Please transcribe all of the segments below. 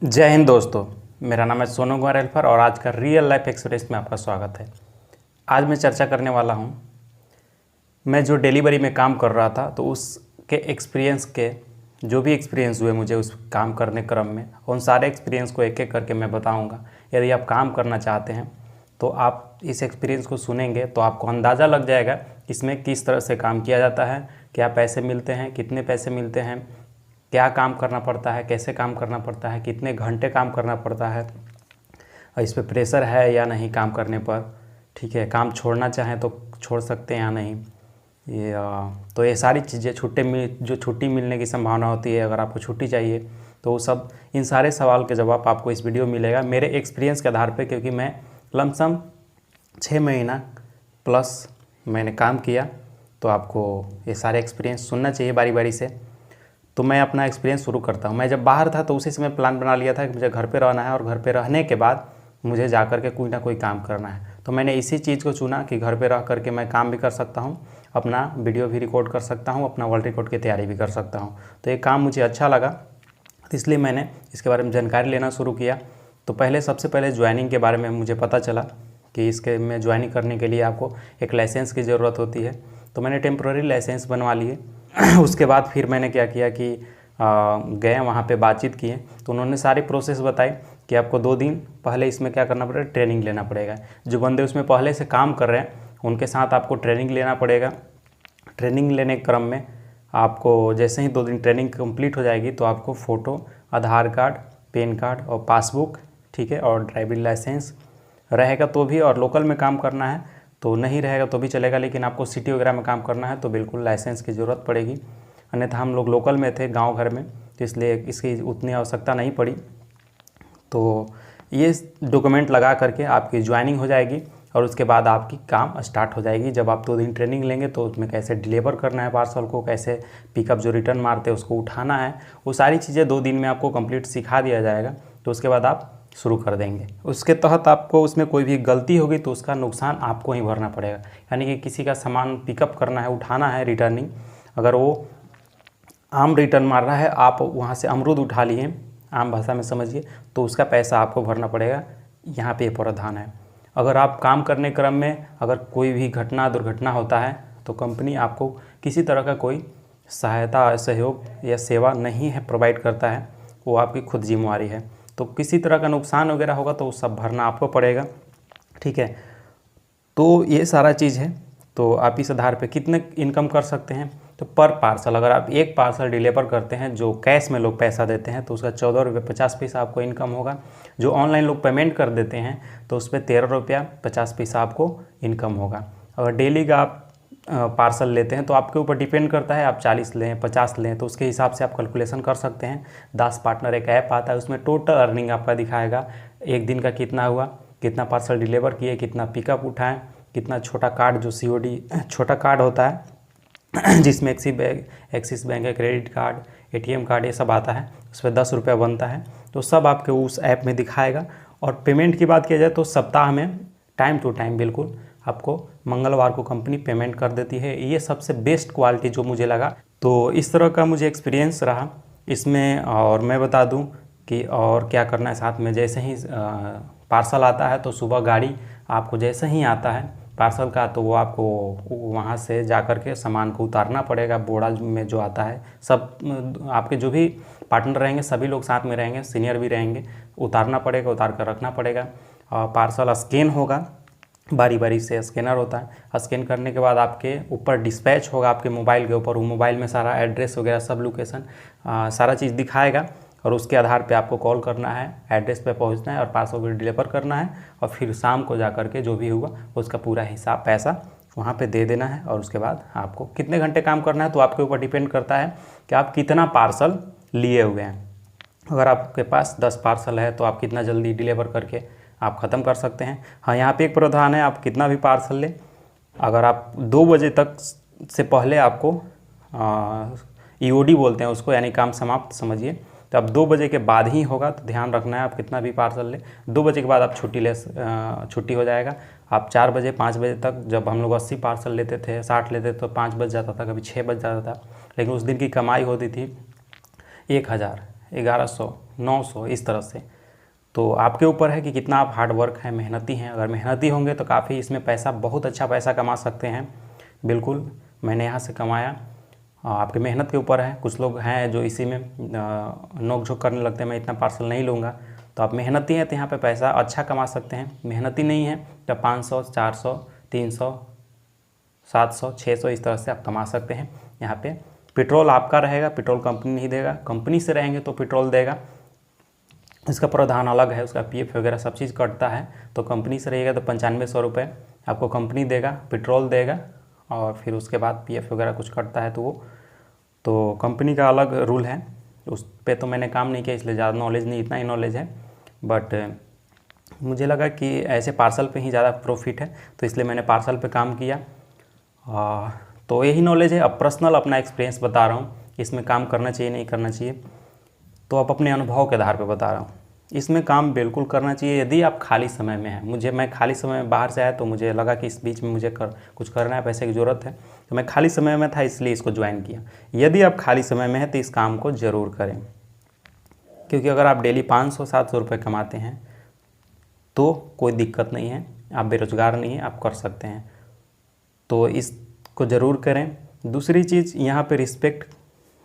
जय हिंद दोस्तों। मेरा नाम है सोनू कुमार एल्फर और आज का रियल लाइफ एक्सपीरियंस में आपका स्वागत है। आज मैं चर्चा करने वाला हूं, मैं जो डिलीवरी में काम कर रहा था तो उसके एक्सपीरियंस के जो भी एक्सपीरियंस हुए मुझे उस काम करने क्रम में, उन सारे एक्सपीरियंस को एक एक करके मैं बताऊंगा। यदि आप काम करना चाहते हैं तो आप इस एक्सपीरियंस को सुनेंगे तो आपको अंदाज़ा लग जाएगा इसमें किस तरह से काम किया जाता है, क्या पैसे मिलते हैं, कितने पैसे मिलते हैं, क्या काम करना पड़ता है, कैसे काम करना पड़ता है, कितने घंटे काम करना पड़ता है, और इस पर प्रेशर है या नहीं काम करने पर। ठीक है, काम छोड़ना चाहें तो छोड़ सकते हैं या नहीं। तो ये सारी चीज़ें जो छुट्टी मिलने की संभावना होती है, अगर आपको छुट्टी चाहिए तो वो सब, इन सारे सवाल के जवाब आपको इस वीडियो में मिलेगा मेरे एक्सपीरियंस के आधार पे, क्योंकि मैं लमसम 6 महीना प्लस मैंने काम किया। तो आपको ये सारे एक्सपीरियंस सुनना चाहिए बारी बारी से। तो मैं अपना एक्सपीरियंस शुरू करता हूँ। मैं जब बाहर था तो उसी समय प्लान बना लिया था कि मुझे घर पे रहना है और घर पे रहने के बाद मुझे जा कर के कोई ना कोई काम करना है। तो मैंने इसी चीज़ को चुना कि घर पे रह करके मैं काम भी कर सकता हूँ, अपना वीडियो भी रिकॉर्ड कर सकता हूँ, अपना वर्ल्ड रिकॉर्ड की तैयारी भी कर सकता हूँ। तो ये काम मुझे अच्छा लगा, तो इसलिए मैंने इसके बारे में जानकारी लेना शुरू किया। तो सबसे पहले ज्वाइनिंग के बारे में मुझे पता चला कि इसके में ज्वाइनिंग करने के लिए आपको एक लाइसेंस की ज़रूरत होती है। तो मैंने टेम्प्रोरी लाइसेंस बनवा लिए। उसके बाद फिर मैंने क्या किया कि गए वहाँ पे बातचीत किए, तो उन्होंने सारी प्रोसेस बताई कि आपको 2 दिन पहले इसमें क्या करना पड़ेगा, ट्रेनिंग लेना पड़ेगा। जो बंदे उसमें पहले से काम कर रहे हैं उनके साथ आपको ट्रेनिंग लेना पड़ेगा। ट्रेनिंग लेने के क्रम में आपको जैसे ही 2 दिन ट्रेनिंग कंप्लीट हो जाएगी तो आपको फ़ोटो, आधार कार्ड, पैन कार्ड और पासबुक, ठीक है, और ड्राइविंग लाइसेंस रहेगा तो भी, और लोकल में काम करना है तो नहीं रहेगा तो भी चलेगा, लेकिन आपको सिटी वगैरह में काम करना है तो बिल्कुल लाइसेंस की ज़रूरत पड़ेगी। अन्यथा हम लोग लोकल में थे, गांव घर में, तो इसलिए इसकी उतनी आवश्यकता नहीं पड़ी। तो ये डॉक्यूमेंट लगा करके आपकी ज्वाइनिंग हो जाएगी और उसके बाद आपकी काम स्टार्ट हो जाएगी। जब आप 2 दिन ट्रेनिंग लेंगे तो उसमें कैसे डिलीवर करना है पार्सल को, कैसे पिकअप जो रिटर्न मारते हैं उसको उठाना है, वो सारी चीज़ें 2 दिन में आपको कंप्लीट सिखा दिया जाएगा। तो उसके बाद आप शुरू कर देंगे। उसके तहत आपको उसमें कोई भी गलती होगी तो उसका नुकसान आपको ही भरना पड़ेगा। यानी कि किसी का सामान पिकअप करना है, उठाना है, रिटर्निंग, अगर वो आम रिटर्न मार रहा है, आप वहाँ से अमरूद उठा लिए, आम भाषा में समझिए, तो उसका पैसा आपको भरना पड़ेगा। यहाँ पे प्रावधान है। अगर आप काम करने क्रम में अगर कोई भी दुर्घटना होता है तो कंपनी आपको किसी तरह का कोई सहायता, सहयोग या सेवा नहीं है प्रोवाइड करता है, वो आपकी खुद जिम्मेवारी है। तो किसी तरह का नुकसान वगैरह होगा तो वो सब भरना आपको पड़ेगा। ठीक है, तो ये सारा चीज़ है। तो आप इस आधार पे कितने इनकम कर सकते हैं, तो पर पार्सल अगर आप एक पार्सल डिलीवर करते हैं, जो कैश में लोग पैसा देते हैं, तो उसका 14 रुपये 50 पैसा आपको इनकम होगा। जो ऑनलाइन लोग पेमेंट कर देते हैं तो उस पर 13 रुपया 50 पैसा आपको इनकम होगा। अगर डेली का आप पार्सल लेते हैं तो आपके ऊपर डिपेंड करता है, आप 40 लें, 50 लें, तो उसके हिसाब से आप कैलकुलेशन कर सकते हैं। दास पार्टनर एक ऐप आता है, उसमें टोटल अर्निंग आपका दिखाएगा, एक दिन का कितना हुआ, कितना पार्सल डिलीवर किए, कितना पिकअप उठाएं, कितना छोटा कार्ड, जो COD छोटा कार्ड होता है जिसमें एक्सिस बैंक है, क्रेडिट कार्ड, ATM कार्ड, ये सब आता है, उस पर 10 रुपया बनता है। तो सब आपके उस ऐप में दिखाएगा। और पेमेंट की बात किया जाए तो सप्ताह में टाइम टू टाइम बिल्कुल आपको मंगलवार को कंपनी पेमेंट कर देती है। ये सबसे बेस्ट क्वालिटी जो मुझे लगा। तो इस तरह का मुझे एक्सपीरियंस रहा इसमें। और मैं बता दूं कि और क्या करना है साथ में, जैसे ही पार्सल आता है तो सुबह गाड़ी आपको जैसे ही आता है पार्सल का, तो वो आपको वहाँ से जा कर के सामान को उतारना पड़ेगा। बोरा में जो आता है, सब आपके जो भी पार्टनर रहेंगे सभी लोग साथ में रहेंगे, सीनियर भी रहेंगे, उतारना पड़ेगा, उतार कर रखना पड़ेगा। पार्सल स्कैन होगा, बारी बारी से स्कैनर होता है। स्कैन करने के बाद आपके ऊपर डिस्पैच होगा, आपके मोबाइल के ऊपर। वो मोबाइल में सारा एड्रेस वगैरह सब लोकेशन सारा चीज़ दिखाएगा, और उसके आधार पे आपको कॉल करना है, एड्रेस पे पहुंचना है और पार्सल को डिलीवर करना है। और फिर शाम को जा कर के जो भी हुआ उसका पूरा हिसाब पैसा वहाँ पे दे देना है। और उसके बाद आपको कितने घंटे काम करना है तो आपके ऊपर डिपेंड करता है कि आप कितना पार्सल लिए हुए हैं। अगर आपके पास 10 पार्सल है तो आप कितना जल्दी डिलीवर करके आप ख़त्म कर सकते हैं। हाँ, यहाँ पे एक प्रावधान है, आप कितना भी पार्सल लें, अगर आप 2 बजे तक से पहले आपको EOD बोलते हैं उसको, यानी काम समाप्त समझिए, तो अब 2 बजे के बाद ही होगा। तो ध्यान रखना है, आप कितना भी पार्सल लें, 2 बजे के बाद आप छुट्टी हो जाएगा। आप 4 बजे 5 बजे तक, जब हम लोग 80 पार्सल लेते थे, 60 लेते थे तो 5 बज जाता था, कभी 6 बज जाता था, लेकिन उस दिन की कमाई होती थी 1000। 1100, 900 इस तरह से। तो आपके ऊपर है कि कितना आप हार्ड वर्क हैं, मेहनती हैं। अगर मेहनती होंगे तो काफ़ी इसमें पैसा, बहुत अच्छा पैसा कमा सकते हैं। बिल्कुल मैंने यहाँ से कमाया। आपकी मेहनत के ऊपर है। कुछ लोग हैं जो इसी में नोक झोंक करने लगते हैं, मैं इतना पार्सल नहीं लूँगा। तो आप मेहनती हैं तो यहाँ पे पैसा अच्छा कमा सकते हैं। मेहनती नहीं है तो 500, 400, 300, 700, 600 इस तरह से आप कमा सकते हैं। यहाँ पे पेट्रोल आपका रहेगा, पेट्रोल कंपनी नहीं देगा। कंपनी से रहेंगे तो पेट्रोल देगा, इसका प्रावधान अलग है, उसका पीएफ वगैरह सब चीज़ कटता है। तो कंपनी से रहेगा तो 9500 रुपये आपको कंपनी देगा, पेट्रोल देगा, और फिर उसके बाद पीएफ वगैरह कुछ कटता है तो वो तो कंपनी का अलग रूल है। उस पे तो मैंने काम नहीं किया इसलिए ज़्यादा नॉलेज नहीं, इतना ही नॉलेज है। बट मुझे लगा कि ऐसे पार्सल पे ही ज़्यादा प्रॉफिट है तो इसलिए मैंने पार्सल पे काम किया। तो यही नॉलेज है। अब पर्सनल अपना एक्सपीरियंस बता रहा हूँ, इसमें काम करना चाहिए नहीं करना चाहिए, तो अब अपने अनुभव के आधार पे बता रहा हूँ। इसमें काम बिल्कुल करना चाहिए यदि आप खाली समय में हैं। मैं खाली समय में बाहर से आया तो मुझे लगा कि इस बीच में मुझे कुछ करना है, पैसे की ज़रूरत है, तो मैं खाली समय में था इसलिए इसको ज्वाइन किया। यदि आप खाली समय में हैं तो इस काम को ज़रूर करें, क्योंकि अगर आप डेली 500-700 रुपये कमाते हैं तो कोई दिक्कत नहीं है, आप बेरोज़गार नहीं हैं, आप कर सकते हैं। तो इसको ज़रूर करें। दूसरी चीज़, यहाँ पे रिस्पेक्ट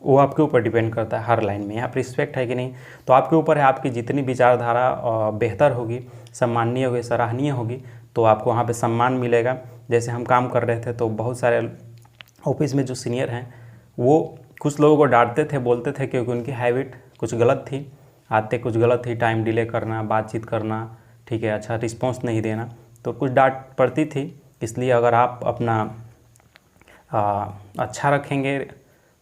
वो आपके ऊपर डिपेंड करता है। हर लाइन में यहाँ पर रिस्पेक्ट है कि नहीं तो आपके ऊपर है। आपकी जितनी विचारधारा बेहतर होगी, सम्माननीय होगी, सराहनीय होगी, तो आपको वहाँ पे सम्मान मिलेगा। जैसे हम काम कर रहे थे तो बहुत सारे ऑफिस में जो सीनियर हैं वो कुछ लोगों को डांटते थे, बोलते थे, क्योंकि उनकी हैबिट कुछ गलत थी, आते कुछ गलत थी, टाइम डिले करना, बातचीत करना, ठीक है, अच्छा रिस्पॉन्स नहीं देना, तो कुछ डांट पड़ती थी। इसलिए अगर आप अपना अच्छा रखेंगे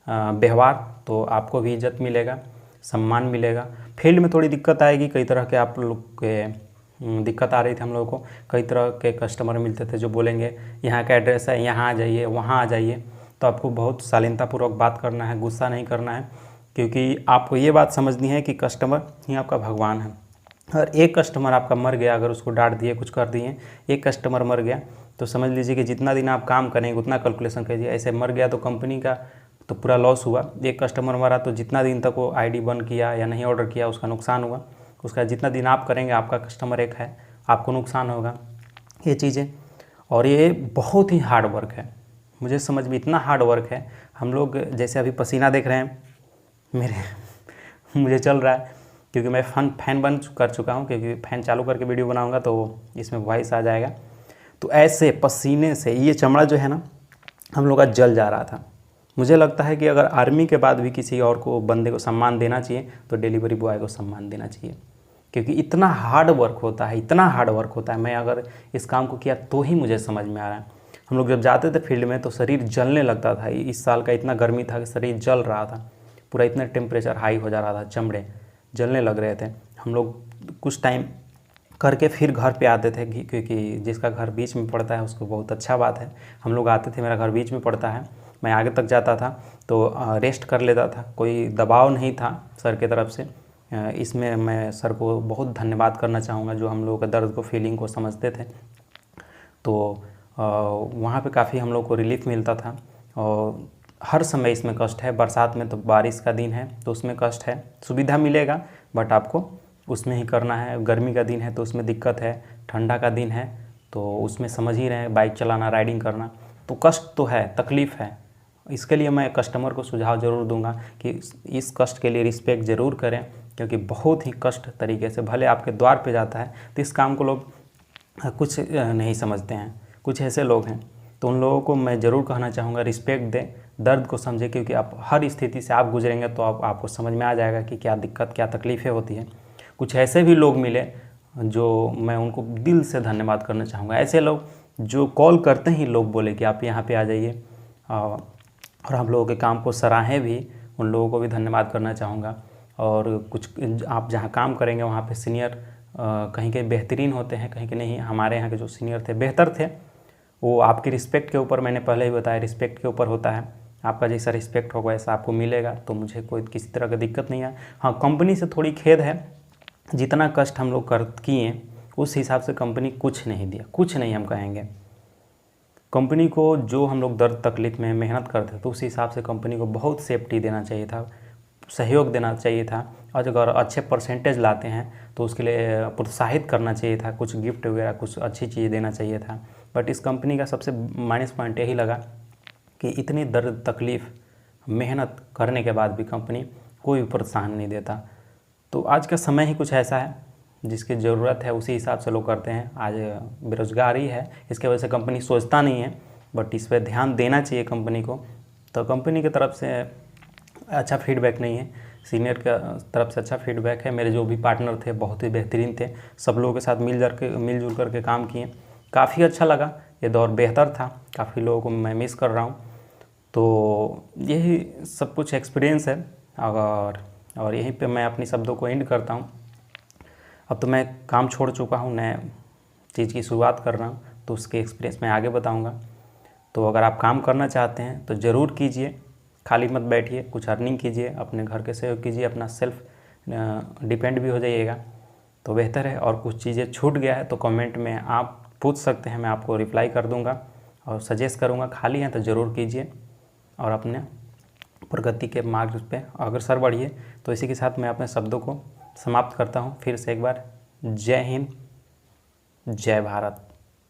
व्यवहार तो आपको भी इज्जत मिलेगा, सम्मान मिलेगा। फील्ड में थोड़ी दिक्कत आएगी, कई तरह के आप लोग के दिक्कत आ रही थी हम लोगों को। कई तरह के कस्टमर मिलते थे जो बोलेंगे यहाँ का एड्रेस है, यहाँ आ जाइए, वहाँ आ जाइए। तो आपको बहुत शालीनतापूर्वक बात करना है, गुस्सा नहीं करना है, क्योंकि आपको ये बात समझनी है कि कस्टमर ही आपका भगवान है। और एक कस्टमर आपका मर गया, अगर उसको डांट दिए, कुछ कर दिए, एक कस्टमर मर गया तो समझ लीजिए कि जितना दिन आप काम करेंगे उतना कैलकुलेशन कीजिए। ऐसे मर गया तो कंपनी का तो पूरा लॉस हुआ। एक कस्टमर मरा तो जितना दिन तक वो आईडी बंद किया या नहीं ऑर्डर किया उसका नुकसान हुआ। उसका जितना दिन आप करेंगे, आपका कस्टमर एक है, आपको नुकसान होगा। ये चीज़ें, और ये बहुत ही हार्ड वर्क है। मुझे समझ में इतना हार्ड वर्क है। हम लोग जैसे अभी पसीना देख रहे हैं मेरे मुझे चल रहा है, क्योंकि मैं फैन बंद कर चुका हूँ, क्योंकि फ़ैन चालू करके वीडियो बनाऊँगा तो इसमें वॉइस आ जाएगा। तो ऐसे पसीने से ये चमड़ा जो है ना हम लोग का जल जा रहा था। मुझे लगता है कि अगर आर्मी के बाद भी किसी और को, बंदे को सम्मान देना चाहिए तो डिलीवरी बॉय को सम्मान देना चाहिए, क्योंकि इतना हार्ड वर्क होता है, इतना हार्ड वर्क होता है। मैं अगर इस काम को किया तो ही मुझे समझ में आ रहा है। हम लोग जब जाते थे फील्ड में तो शरीर जलने लगता था। इस साल का इतना गर्मी था कि शरीर जल रहा था, पूरा इतना टेम्परेचर हाई हो जा रहा था, चमड़े जलने लग रहे थे। हम लोग कुछ टाइम करके फिर घर पे आते थे, क्योंकि जिसका घर बीच में पड़ता है उसको बहुत अच्छा बात है। हम लोग आते थे, मेरा घर बीच में पड़ता है, मैं आगे तक जाता था तो रेस्ट कर लेता था। कोई दबाव नहीं था सर की तरफ से। इसमें मैं सर को बहुत धन्यवाद करना चाहूँगा, जो हम लोगों के दर्द को, फीलिंग को समझते थे। तो वहाँ पे काफ़ी हम लोग को रिलीफ मिलता था। और हर समय इसमें कष्ट है। बरसात में तो, बारिश का दिन है तो उसमें कष्ट है। सुविधा मिलेगा बट आपको उसमें ही करना है। गर्मी का दिन है तो उसमें दिक्कत है, ठंडा का दिन है तो उसमें समझ ही रहे हैं, बाइक चलाना, राइडिंग करना, तो कष्ट तो है, तकलीफ़ है। इसके लिए मैं कस्टमर को सुझाव ज़रूर दूंगा कि इस कष्ट के लिए रिस्पेक्ट ज़रूर करें, क्योंकि बहुत ही कष्ट तरीके से भले आपके द्वार पे जाता है तो इस काम को लोग कुछ नहीं समझते हैं। कुछ ऐसे लोग हैं तो उन लोगों को मैं ज़रूर कहना चाहूँगा रिस्पेक्ट दें, दर्द को समझें, क्योंकि आप हर स्थिति से आप गुजरेंगे तो आपको समझ में आ जाएगा कि क्या दिक्कत, क्या तकलीफ़ें होती हैं। कुछ ऐसे भी लोग मिले जो मैं उनको दिल से धन्यवाद करना चाहूँगा। ऐसे लोग जो कॉल करते ही लोग बोले कि आप यहाँ पे आ जाइए और हम लोगों के काम को सराहें भी, उन लोगों को भी धन्यवाद करना चाहूँगा। और कुछ आप जहाँ काम करेंगे वहाँ पे सीनियर कहीं के बेहतरीन होते हैं, कहीं के नहीं। हमारे यहाँ के जो सीनियर थे बेहतर थे। वो आपकी रिस्पेक्ट के ऊपर, मैंने पहले ही बताया, रिस्पेक्ट के ऊपर होता है। आपका जैसा रिस्पेक्ट होगा वैसा आपको मिलेगा, तो मुझे कोई किसी तरह की दिक्कत नहीं है। हाँ, कंपनी से थोड़ी खेद है, जितना कष्ट हम लोग किए उस हिसाब से कंपनी कुछ नहीं दिया, कुछ नहीं हम कहेंगे। कंपनी को जो हम लोग दर्द तकलीफ़ में मेहनत करते तो उस हिसाब से कंपनी को बहुत सेफ्टी देना चाहिए था। सहयोग देना चाहिए था, और अगर अच्छे परसेंटेज लाते हैं तो उसके लिए प्रोत्साहित करना चाहिए था, कुछ गिफ्ट वगैरह कुछ अच्छी चीज़ देना चाहिए था। बट इस कंपनी का सबसे माइनस पॉइंट यही लगा कि इतनी दर्द तकलीफ़ मेहनत करने के बाद भी कंपनी कोई प्रोत्साहन नहीं देता। तो आज का समय ही कुछ ऐसा है, जिसकी ज़रूरत है उसी हिसाब से लोग करते हैं। आज बेरोज़गारी है, इसके वजह से कंपनी सोचता नहीं है, बट इस पर ध्यान देना चाहिए कंपनी को। तो कंपनी की तरफ से अच्छा फीडबैक नहीं है, सीनियर की तरफ से अच्छा फीडबैक है। मेरे जो भी पार्टनर थे बहुत ही बेहतरीन थे, सब लोगों के साथ मिलजुल करके काम किए, काफ़ी अच्छा लगा। ये दौर बेहतर था, काफ़ी लोगों को मैं मिस कर रहा हूँ। तो यही सब कुछ एक्सपीरियंस है, और यहीं पे मैं अपनी शब्दों को एंड करता हूँ। अब तो मैं काम छोड़ चुका हूँ, नए चीज़ की शुरुआत कर रहा हूँ, तो उसके एक्सपीरियंस मैं आगे बताऊँगा। तो अगर आप काम करना चाहते हैं तो ज़रूर कीजिए, खाली मत बैठिए, कुछ अर्निंग कीजिए, अपने घर के सहयोग कीजिए, अपना सेल्फ डिपेंड भी हो जाइएगा तो बेहतर है। और कुछ चीज़ें छूट गया है तो कमेंट में आप पूछ सकते हैं, मैं आपको रिप्लाई कर दूँगा और सजेस्ट करूँगा। खाली हैं तो ज़रूर कीजिए और अपने प्रगति के मार्ग पे अग्रसर बढ़िए। तो इसी के साथ मैं अपने शब्दों को समाप्त करता हूँ। फिर से एक बार जय हिंद, जय भारत।